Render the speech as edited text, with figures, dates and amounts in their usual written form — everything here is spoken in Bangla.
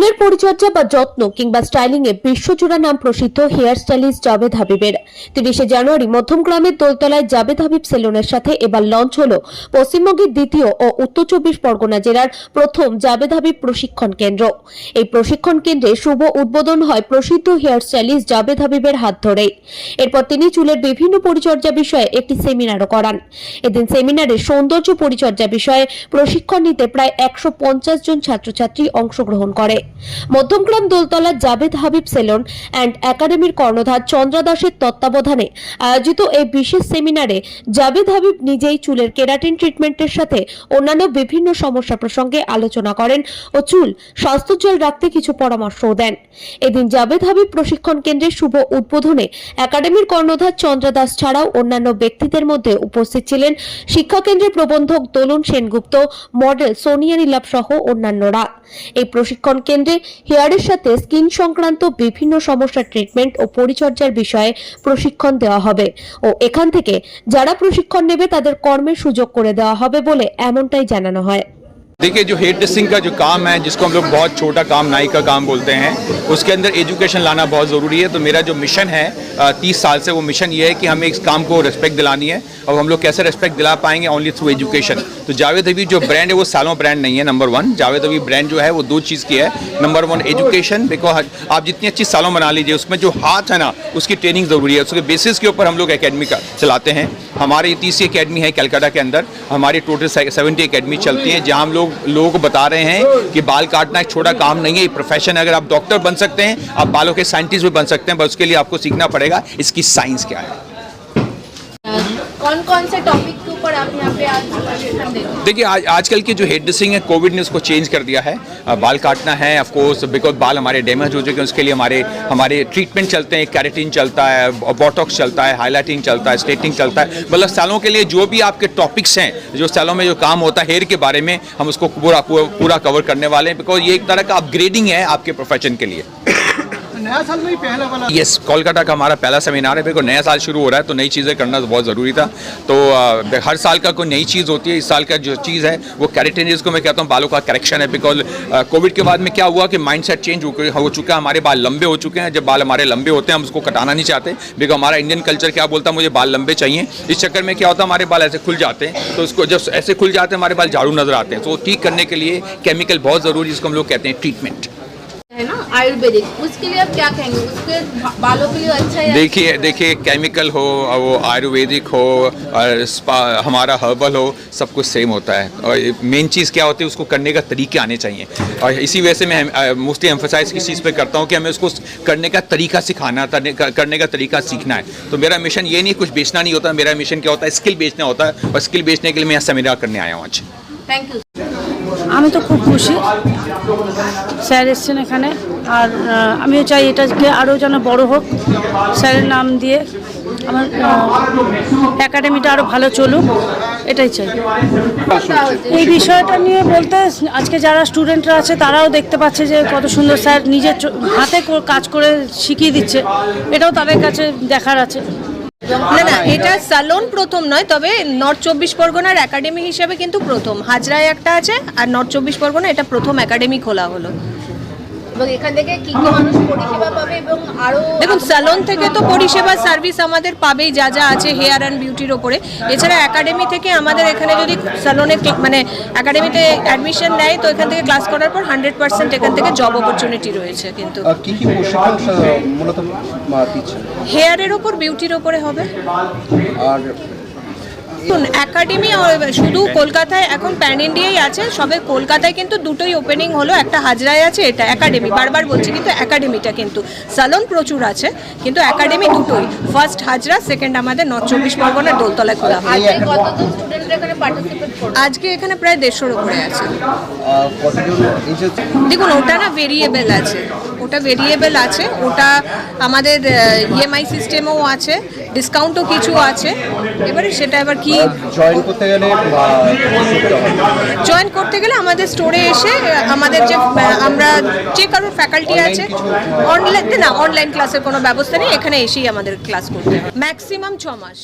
চুলের পরিচর্যা বা যত্ন কিংবা স্টাইলিং এ বিশ্বজোড়া নাম প্রসিদ্ধ হেয়ার স্টাইলিস্ট জাভেদ হাবিবের 30 জানুয়ারি মধ্যমগ্রামের দোলতলায় জাভেদ হাবিব সেলুনের সাথে এবার লঞ্চ হলো পশ্চিমবঙ্গের দ্বিতীয় ও উত্তর 24 পরগনা জেলার প্রথম জাভেদ হাবিব প্রশিক্ষণ কেন্দ্র। এই প্রশিক্ষণ কেন্দ্রে শুভ উদ্বোধন হয় প্রসিদ্ধ হেয়ার স্টাইলিস্ট জাভেদ হাবিবের হাত ধরে। এরপর তিনি চুলের বিভিন্ন পরিচর্যা বিষয়ে একটি সেমিনারও করান। এদিন সেমিনারে সৌন্দর্য পরিচর্যা বিষয়ে প্রশিক্ষণ নিতে প্রায় 150 জন ছাত্রছাত্রী অংশগ্রহণ করে। মধ্যমগ্রাম দোলতলা জাভেদ হাবিব সেলুন অ্যান্ড একাডেমির কর্ণধার চন্দ্রা দাসের তত্ত্বাবধানে আয়োজিত এই বিশেষ সেমিনারে জাভেদ হাবিব নিজেই চুলের কেরাটিন ট্রিটমেন্টের সাথে অন্যান্য বিভিন্ন সমস্যা প্রসঙ্গে আলোচনা করেন ও চুল স্বাস্থ্যোজ্জ্বল রাখতে কিছু পরামর্শও দেন। এদিন জাভেদ হাবিব প্রশিক্ষণ কেন্দ্রের শুভ উদ্বোধনে একাডেমির কর্ণধার চন্দ্রা দাস ছাড়াও অন্যান্য ব্যক্তিদের মধ্যে উপস্থিত ছিলেন শিক্ষা কেন্দ্রের প্রবন্ধক দোলন সেনগুপ্ত, মডেল সোনিয়া নীলাভ সহ অন্যান্যরা। এই প্রশিক্ষণ কেন্দ্রে হেয়ারের সাথে স্কিন সংক্রান্ত বিভিন্ন সমস্যার ট্রিটমেন্ট ও পরিচর্যার বিষয়ে প্রশিক্ষণ দেওয়া হবে ও এখান থেকে যারা প্রশিক্ষণ নেবে তাদের কর্মের সুযোগ করে দেওয়া হবে বলে এমনটাই জানানো হয়। देखिए, जो हेयर ड्रेसिंग का जो काम है, जिसको हम लोग बहुत छोटा काम, नाई का काम बोलते हैं, उसके अंदर एजुकेशन लाना बहुत ज़रूरी है। तो मेरा जो मिशन है 30 साल से, वो मिशन ये है कि हमें इस काम को रिस्पेक्ट दिलानी है। और हम लोग कैसे रिस्पेक्ट दिला पाएंगे? Only through education. तो जावेद हबीब जो ब्रांड है वो सालों ब्रांड नहीं है। नंबर 1 जावेद हबीब ब्रांड जो है वो 2 चीज़ की है। नंबर 1 एजुकेशन, बिकॉज आप जितनी अच्छी सालों बना लीजिए, उसमें जो हाथ है ना, उसकी ट्रेनिंग ज़रूरी है। उसके बेसिस के ऊपर हम लोग एकेडमी का चलाते हैं। हमारी तीसरी एकेडमी है कलकत्ता के अंदर। हमारी टोटल 70 एकेडमी चलती हैं, जहाँ हम लोगों को बता रहे हैं कि बाल काटना एक छोटा काम नहीं है, ये प्रोफेशन है। अगर आप डॉक्टर बन सकते हैं, आप बालों के साइंटिस्ट भी बन सकते हैं, बस उसके लिए आपको सीखना पड़ेगा इसकी साइंस क्या है। कौन कौन से टॉपिक के ऊपर आप यहाँ पे आज प्रशिक्षण देंगे? देखिए, आजकल की जो हेयर ड्रेसिंग है, कोविड ने उसको चेंज कर दिया है। बाल काटना है, ऑफ कोर्स, बिकॉज बाल हमारे डैमेज हो चुके हैं, उसके लिए हमारे ट्रीटमेंट चलते हैं। कैरेटिन चलता है, बोटॉक्स चलता है, हाइलाइटिंग चलता है, स्ट्रेटनिंग चलता है। मतलब सालों के लिए जो भी आपके टॉपिक्स हैं, जो सालों में जो काम होता है हेयर के बारे में, हम उसको पूरा कवर करने वाले हैं। बिकॉज ये एक तरह का अपग्रेडिंग है आपके प्रोफेशन के लिए। नया साल में ही पहला वाला यस, कोलकाता का हमारा पहला सेमिनार है। बिकॉज नया साल शुरू हो रहा है तो नई चीज़ें करना बहुत ज़रूरी था। तो हर साल का कोई नई चीज़ होती है। इस साल का जो चीज़ है वो कैरेटिन, जिसको मैं कहता हूँ बालों का करेक्शन है। बिकॉज कोविड के बाद में क्या हुआ कि माइंडसेट चेंज हो चुका है। हमारे बाल लंबे हो चुके हैं। जब बाल हमारे लंबे होते हैं, हम उसको कटाना नहीं चाहते। बिकॉज हमारा इंडियन कल्चर क्या बोलता है, मुझे बाल लंबे चाहिए। इस चक्कर में क्या होता है, हमारे बाल ऐसे खुल जाते हैं। तो उसको जब ऐसे खुल जाते हैं, हमारे बाल झाड़ू नजर आते हैं। तो ठीक करने के लिए केमिकल बहुत ज़रूरी है, जिसको हम लोग कहते हैं ट्रीटमेंट है ना, आयुर्वेदिक। उसके लिए आप क्या कहेंगे? उसके बालों के लिए अच्छा है? देखिए, केमिकल हो, वो आयुर्वेदिक हो और हमारा हर्बल हो, सब कुछ सेम होता है। और मेन चीज़ क्या होती है, उसको करने का तरीके आने चाहिए। और इसी वजह से मैं मोस्टली एम्फोसाइज किस चीज़ पे करता हूँ कि हमें उसको करने का तरीका सिखाना, करने का तरीका सीखना है। तो मेरा मिशन ये नहीं कुछ बेचना नहीं होता। मेरा मिशन क्या होता है, स्किल बेचना होता है। और स्किल बेचने के लिए मैं यहाँ सेमिनार करने आया हूँ आज। Thank you. আমি তো খুব খুশি স্যার এসছেন এখানে, আর আমিও চাই এটাকে আরও যেন বড় হোক। স্যারের নাম দিয়ে আমার একাডেমিটা আরও ভালো চলুক, এটাই চাই। এই বিষয়টা নিয়ে বলতে, আজকে যারা স্টুডেন্টরা আছে তারাও দেখতে পাচ্ছে যে কত সুন্দর স্যার নিজের হাতে কাজ করে শিখিয়ে দিচ্ছে। এটাও তাদের কাছে দেখার আছে। না, এটা সালন প্রথম নয়, তবে নর্থ 24 পরগনার একাডেমি হিসেবে কিন্তু প্রথম। হাজরায় একটা আছে, আর নর্থ 24 পরগনা এটা প্রথম একাডেমি খোলা হলো। এবং এখান থেকে কি কি মানুষ পরিষেবা পাবে? এবং আরো দেখুন, সালন থেকে তো পরিষেবা সার্ভিস আমাদের পাবেই, যা যা আছে হেয়ার অ্যান্ড বিউটির ওপরে। এছাড়া একাডেমি থেকে আমাদের এখানে যদি সালনে মানে একাডেমিতে অ্যাডমিশন নেয়, তো এখান থেকে ক্লাস করার পর 100% এখান থেকে জব অপরচুনিটি রয়েছে। কিন্তু কি কি প্রশিক্ষণ মূলত দিচ্ছে? হেয়ারের ওপর, বিউটির ওপরে হবে। আর একাডেমি শুধু কলকাতায় এখন প্যান ইন্ডিয়াই আছে, সবে কলকাতায় কিন্তু দুটোই ওপেনিং হলো, একটা হাজরায় আছে, এটা একাডেমি। বারবার বলছি কিন্তু একাডেমিটা, কিন্তু সালন প্রচুর আছে, কিন্তু একাডেমি দুটোই। ফার্স্ট হাজরা, সেকেন্ড আমাদের নর্থ 24 পরগনার দোলতলায় খোলা হয়। কতজন স্টুডেন্টরা এখানে পার্টিসিপেট করবে? আজকে এখানে প্রায় 150-র উপরে আছে। দেখুন, ওটা না ভেরিয়েবল আছে, ওটা ভেরিয়েবল আছে। ওটা আমাদের ইএমআই সিস্টেমও আছে, ডিসকাউন্টও কিছু আছে। এবারে সেটা এবার কি জয়েন করতে গেলে আমাদের স্টোরে এসে আমাদের যে আমরা যে কারোর ফ্যাকাল্টি আছে, অনলাইন ক্লাসের কোনো ব্যবস্থা নেই, এখানে এসেই আমাদের ক্লাস করতে হবে। ম্যাক্সিমাম 6 মাস।